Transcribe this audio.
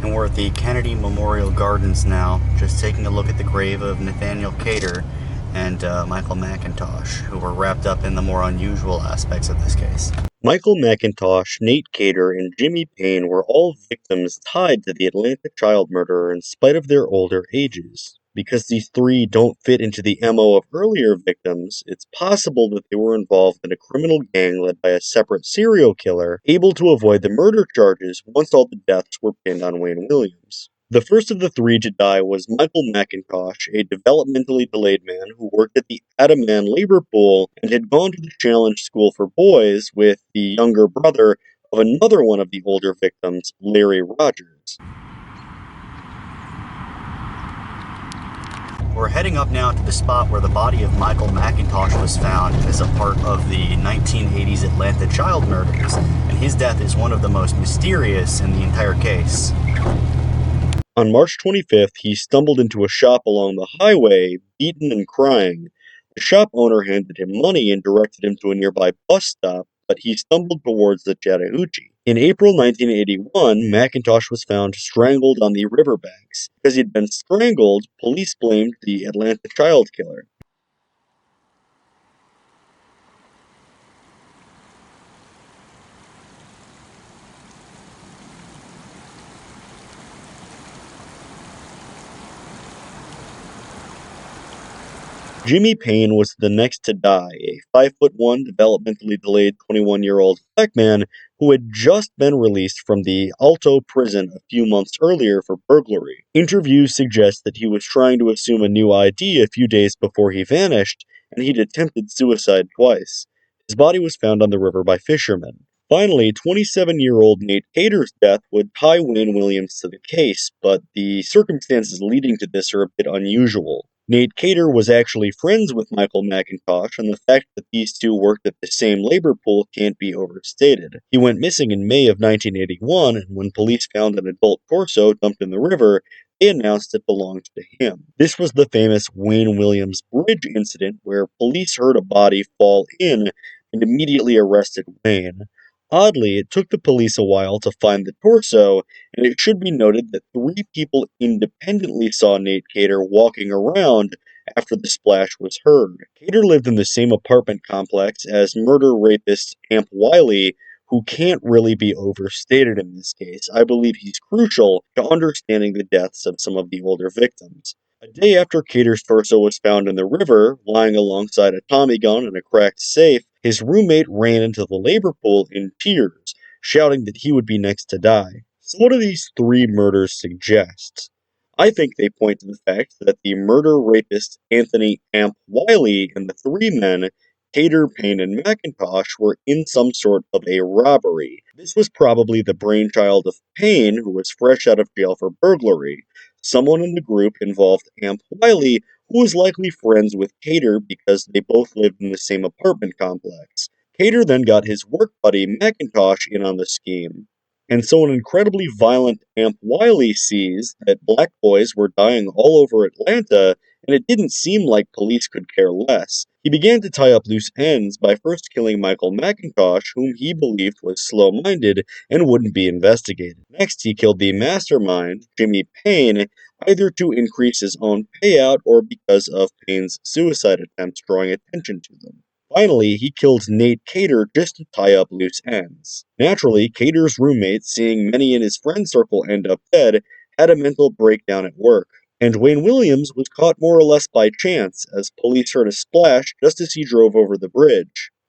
And we're at the Kennedy Memorial Gardens now, just taking a look at the grave of Nathaniel Cater and Michael McIntosh, who were wrapped up in the more unusual aspects of this case. Michael McIntosh, Nate Cater, and Jimmy Payne were all victims tied to the Atlanta child murderer in spite of their older ages. Because these three don't fit into the MO of earlier victims, it's possible that they were involved in a criminal gang led by a separate serial killer, able to avoid the murder charges once all the deaths were pinned on Wayne Williams. The first of the three to die was Michael McIntosh, a developmentally delayed man who worked at the Adaman labor pool and had gone to the challenge school for boys with the younger brother of another one of the older victims, Larry Rogers. We're heading up now to the spot where the body of Michael McIntosh was found as a part of the 1980s Atlanta child murders, and his death is one of the most mysterious in the entire case. On March 25th, he stumbled into a shop along the highway, beaten and crying. The shop owner handed him money and directed him to a nearby bus stop, but he stumbled towards the Chattahoochee. In April 1981, McIntosh was found strangled on the riverbanks. Because he'd been strangled, police blamed the Atlanta child killer. Jimmy Payne was the next to die, a 5'1", developmentally delayed 21-year-old black man who had just been released from the Alto prison a few months earlier for burglary. Interviews suggest that he was trying to assume a new ID a few days before he vanished, and he'd attempted suicide twice. His body was found on the river by fishermen. Finally, 27-year-old Nate Cater's death would tie Wayne Williams to the case, but the circumstances leading to this are a bit unusual. Nate Cater was actually friends with Michael McIntosh, and the fact that these two worked at the same labor pool can't be overstated. He went missing in May of 1981, and when police found an adult torso dumped in the river, they announced it belonged to him. This was the famous Wayne Williams Bridge incident, where police heard a body fall in and immediately arrested Wayne. Oddly, it took the police a while to find the torso, and it should be noted that three people independently saw Nate Cater walking around after the splash was heard. Cater lived in the same apartment complex as murder rapist Amp Wiley, who can't really be overstated in this case. I believe he's crucial to understanding the deaths of some of the older victims. A day after Cater's torso was found in the river, lying alongside a Tommy gun and a cracked safe, his roommate ran into the labor pool in tears, shouting that he would be next to die. So what do these three murders suggest? I think they point to the fact that the murder rapist Anthony Amp Wiley and the three men, Cater, Payne, and McIntosh, were in some sort of a robbery. This was probably the brainchild of Payne, who was fresh out of jail for burglary. Someone in the group involved Amp Wiley, who was likely friends with Cater because they both lived in the same apartment complex. Cater then got his work buddy McIntosh in on the scheme. And so an incredibly violent Amp Wiley sees that black boys were dying all over Atlanta, and it didn't seem like police could care less. He began to tie up loose ends by first killing Michael McIntosh, whom he believed was slow-minded and wouldn't be investigated. Next, he killed the mastermind, Jimmy Payne, either to increase his own payout or because of Payne's suicide attempts drawing attention to them. Finally, he killed Nate Cater just to tie up loose ends. Naturally, Cater's roommate, seeing many in his friend circle end up dead, had a mental breakdown at work. And Wayne Williams was caught more or less by chance, as police heard a splash just as he drove over the bridge.